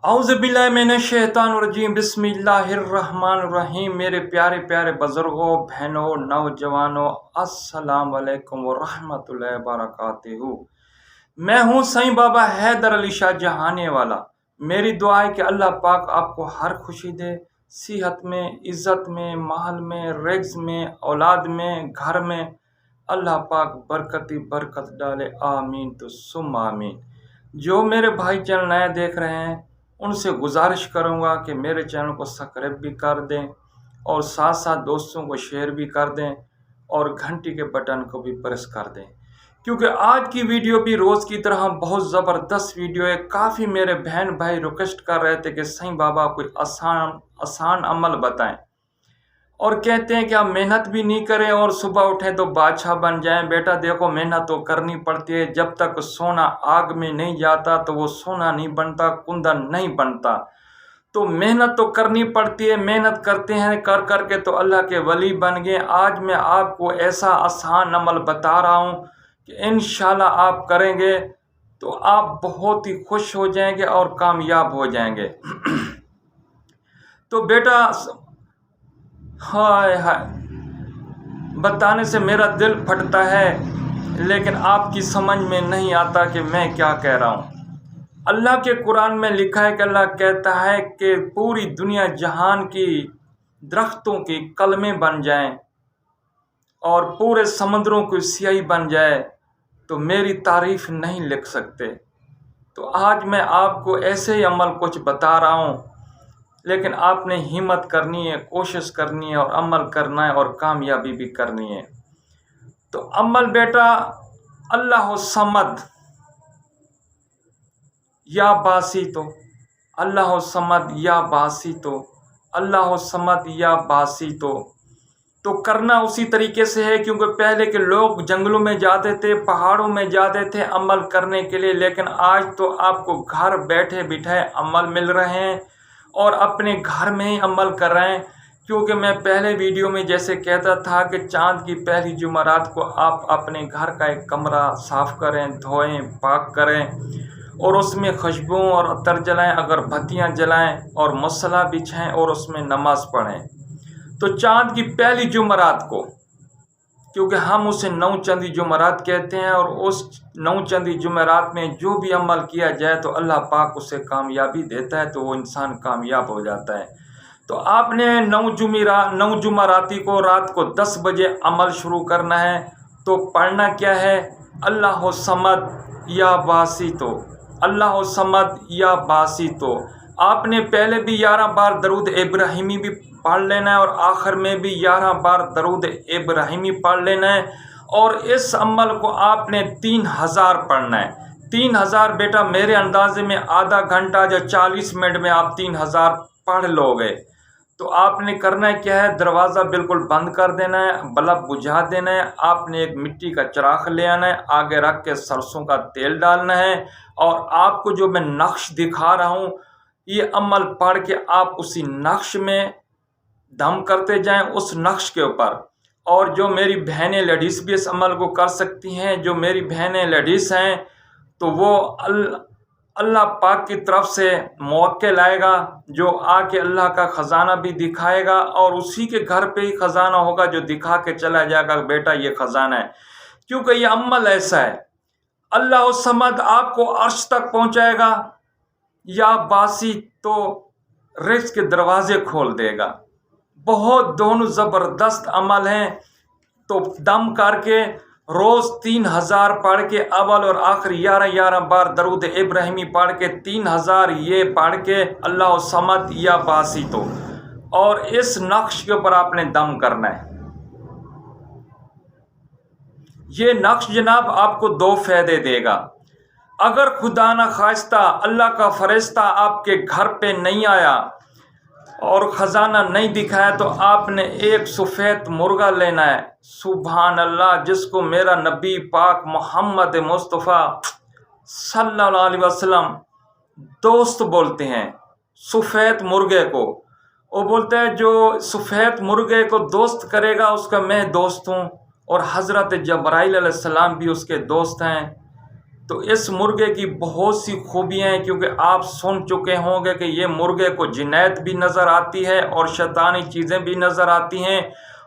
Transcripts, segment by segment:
औज़ुबिल्लाहिमिनश्शैतानिर्रजीम बिस्मिल्लाहिर्रहमानिर्रहीम। मेरे प्यारे प्यारे बुज़ुर्गों, बहनों, नौजवानों, अस्सलाम वालेकुम व रहमतुल्लाहि व बरकातुहू। मैं हूँ साईं बाबा हैदर अली शाह जहाने वाला। मेरी दुआ है कि अल्लाह पाक आपको हर खुशी दे, सेहत में, इज़्ज़त में, माल में, रिज़्क़ में, औलाद में, घर में। अल्लाह पाक बरकत ही बरकत डाले, आमीन तो सुम आमीन। जो मेरे भाई चैनल नया देख रहे हैं उनसे गुजारिश करूंगा कि मेरे चैनल को सब्सक्राइब भी कर दें और साथ साथ दोस्तों को शेयर भी कर दें और घंटी के बटन को भी प्रेस कर दें, क्योंकि आज की वीडियो भी रोज़ की तरह बहुत ज़बरदस्त वीडियो है। काफ़ी मेरे बहन भाई रिक्वेस्ट कर रहे थे कि साईं बाबा कोई आसान अमल बताएं और कहते हैं कि आप मेहनत भी नहीं करें और सुबह उठें तो बादशाह बन जाएं। बेटा देखो, मेहनत तो करनी पड़ती है। जब तक सोना आग में नहीं जाता तो वो सोना नहीं बनता, कुंदन नहीं बनता। तो मेहनत तो करनी पड़ती है। मेहनत करते हैं, कर करके तो अल्लाह के वली बन गए। आज मैं आपको ऐसा आसान अमल बता रहा हूँ कि इंशाल्लाह आप करेंगे तो आप बहुत ही खुश हो जाएंगे और कामयाब हो जाएंगे। तो बेटा, हाय हाय, बताने से मेरा दिल फटता है, लेकिन आपकी समझ में नहीं आता कि मैं क्या कह रहा हूँ। अल्लाह के कुरान में लिखा है कि अल्लाह कहता है कि पूरी दुनिया जहान की दरख्तों की कलमें बन जाएं और पूरे समुद्रों की स्याही बन जाए तो मेरी तारीफ नहीं लिख सकते। तो आज मैं आपको ऐसे ही अमल कुछ बता रहा हूँ, लेकिन आपने हिम्मत करनी है, कोशिश करनी है और अमल करना है और कामयाबी भी करनी है। तो अमल बेटा, अल्लाह समद या बासी तो, अल्लाह समद या बासी तो, अल्लाह समद या बासी तो करना उसी तरीके से है, क्योंकि पहले के लोग जंगलों में जाते थे, पहाड़ों में जाते थे अमल करने के लिए, लेकिन आज तो आपको घर बैठे बिठाए अमल मिल रहे हैं और अपने घर में ही अमल कर रहे हैं। क्योंकि मैं पहले वीडियो में जैसे कहता था कि चाँद की पहली जुमेरात को आप अपने घर का एक कमरा साफ़ करें, धोएं, पाक करें और उसमें खुशबू और अतर जलाएं, अगरबत्तियाँ जलाएं और मसला बिछाएं और उसमें नमाज पढ़ें। तो चाँद की पहली जुमेरात को, क्योंकि हम उसे नौ चंदी जुमेरात कहते हैं, और उस नौ चंदी जुमेरात में जो भी अमल किया जाए तो अल्लाह पाक उसे कामयाबी देता है, तो वो इंसान कामयाब हो जाता है। तो आपने नौ जुमेराती को रात को 10 बजे अमल शुरू करना है। तो पढ़ना क्या है? अल्लाह समद या बासी तो, अल्लाह समद या बासी तो। आपने पहले भी 11 बार दरूद इब्राहिमी भी पढ़ लेना है और आखिर में भी 11 बार दरूद इब्राहिमी पढ़ लेना है। और इस अमल को आपने 3000 पढ़ना है। 3000 बेटा, मेरे अंदाजे में आधा घंटा या 40 मिनट में आप 3000 पढ़ लोगे। तो आपने करना है क्या है? दरवाज़ा बिल्कुल बंद कर देना है, बल्ब बुझा देना है। आपने एक मिट्टी का चिराग ले आना है, आगे रख के सरसों का तेल डालना है और आपको जो मैं नक्श दिखा रहा हूँ, ये अमल पढ़ के आप उसी नक्श में दम करते जाएं, उस नक्श के ऊपर। और जो मेरी बहनें लेडीज़ भी इस अमल को कर सकती हैं। जो मेरी बहनें लेडीज़ हैं तो वो अल्लाह पाक की तरफ से मुवक्किल आएगा जो आके अल्लाह का ख़जाना भी दिखाएगा और उसी के घर पे ही ख़जाना होगा जो दिखा के चला जाएगा, बेटा ये ख़जाना है। क्योंकि ये अमल ऐसा है, अल्लाह समद आपको अर्श तक पहुँचाएगा, या बासी तो रिज़्क़ के दरवाज़े खोल देगा। बहुत दोनों ज़बरदस्त अमल हैं। तो दम करके रोज़ 3000 पढ़ के, अव्वल और आखिर 11 बार दरूद इब्राहिमी पढ़ के, 3000 ये पढ़ के अल्लाह समद या बासी तो, और इस नक्श के ऊपर आपने दम करना है। ये नक्श जनाब आपको 2 फ़ायदे देगा। अगर खुदा न खास्ता अल्लाह का फरिश्ता आपके घर पे नहीं आया और ख़जाना नहीं दिखाया तो आपने एक सफ़ेद मुर्गा लेना है। सुभान अल्लाह, जिसको मेरा नबी पाक मोहम्मद मुस्तफ़ा सल्लल्लाहु अलैहि वसल्लम दोस्त बोलते हैं, सफ़ेद मुर्गे को। वो बोलते हैं जो सफ़ेद मुर्गे को दोस्त करेगा उसका मैं दोस्त हूँ, और हज़रत जब्राइल अलैहिस्सलाम भी उसके दोस्त हैं। تو اس مرغے کی بہت سی خوبیاں ہیں، کیونکہ آپ سن چکے ہوں گے کہ یہ مرغے کو جنیت بھی نظر آتی ہے اور شیطانی چیزیں بھی نظر آتی ہیں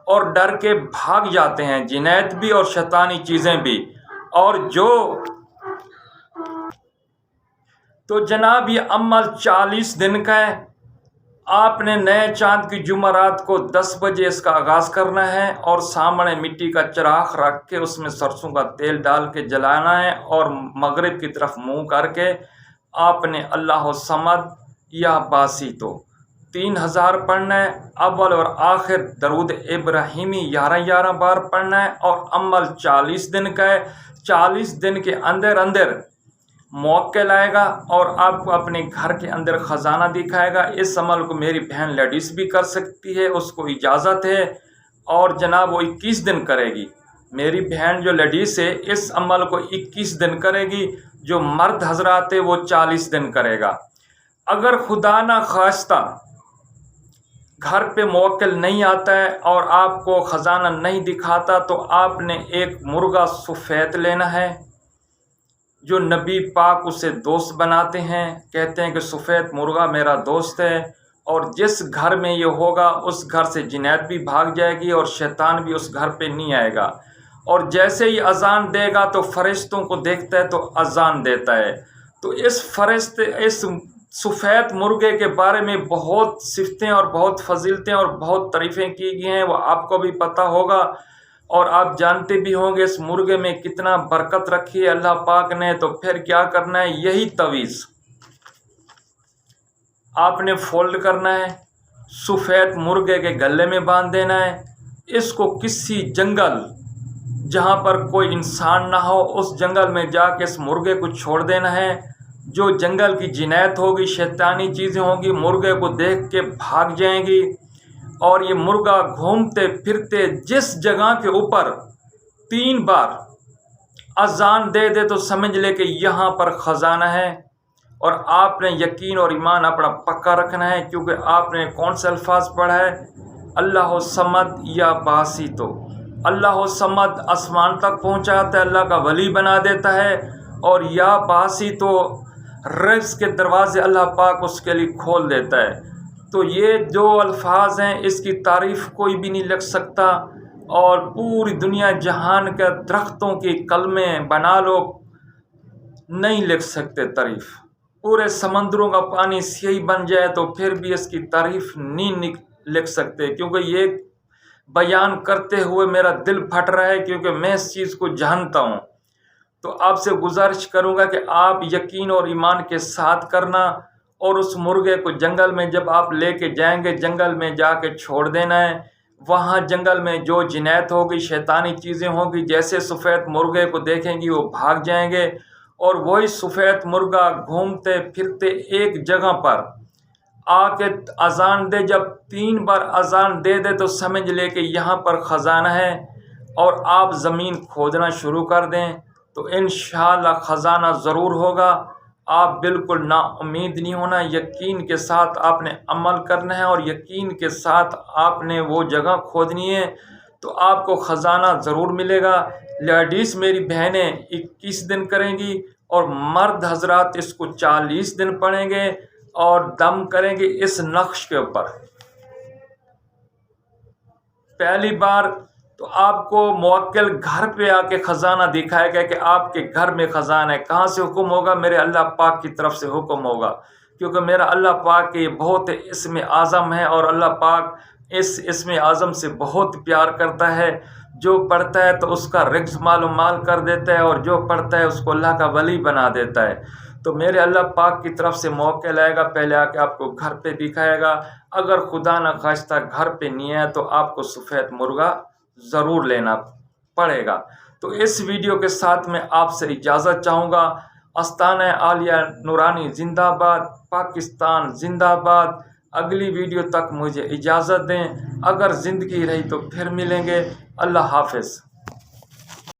اور ڈر کے بھاگ جاتے ہیں، جنیت بھی اور شیطانی چیزیں بھی۔ اور تو جناب یہ عمل 40 دن کا ہے۔ آپ نے نئے چاند کی جمعرات کو 10 بجے اس کا آغاز کرنا ہے اور سامنے مٹی کا چراغ رکھ کے اس میں سرسوں کا تیل ڈال کے جلانا ہے اور مغرب کی طرف منہ کر کے آپ نے اللہ الصمد یا باسطو 3000 پڑھنا ہے۔ اول اور آخر درود ابراہیمی 11 بار پڑھنا ہے اور عمل 40 دن کا ہے۔ 40 دن کے اندر موکل آئے گا اور آپ کو اپنے گھر کے اندر خزانہ دکھائے گا۔ اس عمل کو میری بہن لیڈیز بھی کر سکتی ہے، اس کو اجازت ہے، اور جناب وہ 21 دن کرے گی۔ میری بہن جو لیڈیز ہے اس عمل کو 21 دن کرے گی، جو مرد حضرات ہے وہ 40 دن کرے گا۔ اگر خدا نہ خواستہ گھر پہ موکل نہیں آتا ہے اور آپ کو خزانہ نہیں دکھاتا تو آپ نے ایک مرغہ سفید لینا ہے، جو نبی پاک اسے دوست بناتے ہیں، کہتے ہیں کہ سفید مرغہ میرا دوست ہے، اور جس گھر میں یہ ہوگا اس گھر سے جنیت بھی بھاگ جائے گی اور شیطان بھی اس گھر پہ نہیں آئے گا۔ اور جیسے ہی اذان دے گا تو فرشتوں کو دیکھتا ہے تو اذان دیتا ہے۔ تو اس سفید مرغے کے بارے میں بہت صفتیں اور بہت فضیلتیں اور بہت تعریفیں کی گئی ہیں، وہ آپ کو بھی پتہ ہوگا اور آپ جانتے بھی ہوں گے اس مرغے میں کتنا برکت رکھی ہے اللہ پاک نے۔ تو پھر کیا کرنا ہے، یہی تویز آپ نے فولڈ کرنا ہے، سفید مرغے کے گلے میں باندھ دینا ہے، اس کو کسی جنگل جہاں پر کوئی انسان نہ ہو اس جنگل میں جا کے اس مرغے کو چھوڑ دینا ہے۔ جو جنگل کی جنیت ہوگی، شیطانی چیزیں ہوں گی، مرغے کو دیکھ کے بھاگ جائیں گی، اور یہ مرغہ گھومتے پھرتے جس جگہ کے اوپر 3 بار اذان دے دے تو سمجھ لے کہ یہاں پر خزانہ ہے۔ اور آپ نے یقین اور ایمان اپنا پکا رکھنا ہے، کیونکہ آپ نے کون سے الفاظ پڑھا ہے، اللہ الصمد یا باسطو۔ اللہ الصمد آسمان تک پہنچاتا ہے، اللہ کا ولی بنا دیتا ہے، اور یا باسطو رزق کے دروازے اللہ پاک اس کے لیے کھول دیتا ہے۔ تو یہ جو الفاظ ہیں اس کی تعریف کوئی بھی نہیں لکھ سکتا، اور پوری دنیا جہان کے درختوں کی کلمے بنا لو نہیں لکھ سکتے تعریف۔ پورے سمندروں کا پانی سیاہی بن جائے تو پھر بھی اس کی تعریف نہیں لکھ سکتے، کیونکہ یہ بیان کرتے ہوئے میرا دل پھٹ رہا ہے، کیونکہ میں اس چیز کو جانتا ہوں۔ تو آپ سے گزارش کروں گا کہ آپ یقین اور ایمان کے ساتھ کرنا، اور اس مرغے کو جنگل میں جب آپ لے کے جائیں گے جنگل میں جا کے چھوڑ دینا ہے۔ وہاں جنگل میں جو جنیت ہوگی، شیطانی چیزیں ہوں گی، جیسے سفید مرغے کو دیکھیں گی وہ بھاگ جائیں گے، اور وہی سفید مرغہ گھومتے پھرتے ایک جگہ پر آ کے اذان دے، جب 3 بار اذان دے دے تو سمجھ لے کہ یہاں پر خزانہ ہے، اور آپ زمین کھودنا شروع کر دیں تو انشاءاللہ خزانہ ضرور ہوگا۔ آپ بالکل نا امید نہیں ہونا، یقین کے ساتھ آپ نے عمل کرنا ہے اور یقین کے ساتھ آپ نے وہ جگہ کھودنی ہے، تو آپ کو خزانہ ضرور ملے گا۔ لیڈیز میری بہنیں 21 دن کریں گی اور مرد حضرات اس کو 40 دن پڑھیں گے اور دم کریں گے اس نقش کے اوپر۔ پہلی بار تو آپ کو موکل گھر پہ آ کے خزانہ دکھائے گا کہ آپ کے گھر میں خزانہ ہے۔ کہاں سے حکم ہوگا؟ میرے اللہ پاک کی طرف سے حکم ہوگا، کیونکہ میرا اللہ پاک یہ بہت اسم اعظم ہے، اور اللہ پاک اس اسم اعظم سے بہت پیار کرتا ہے۔ جو پڑھتا ہے تو اس کا رزق مال و مال کر دیتا ہے، اور جو پڑھتا ہے اس کو اللہ کا ولی بنا دیتا ہے۔ تو میرے اللہ پاک کی طرف سے موکل آئے گا، پہلے آ کے آپ کو گھر پہ دکھائے گا۔ اگر خدا نہ خواستہ گھر پہ نہیں ہے تو آپ کو سفید مرغہ ضرور لینا پڑے گا۔ تو اس ویڈیو کے ساتھ میں آپ سے اجازت چاہوں گا۔ آستانہ عالیہ نورانی زندہ آباد، پاکستان زندہ آباد۔ اگلی ویڈیو تک مجھے اجازت دیں، اگر زندگی رہی تو پھر ملیں گے۔ اللہ حافظ۔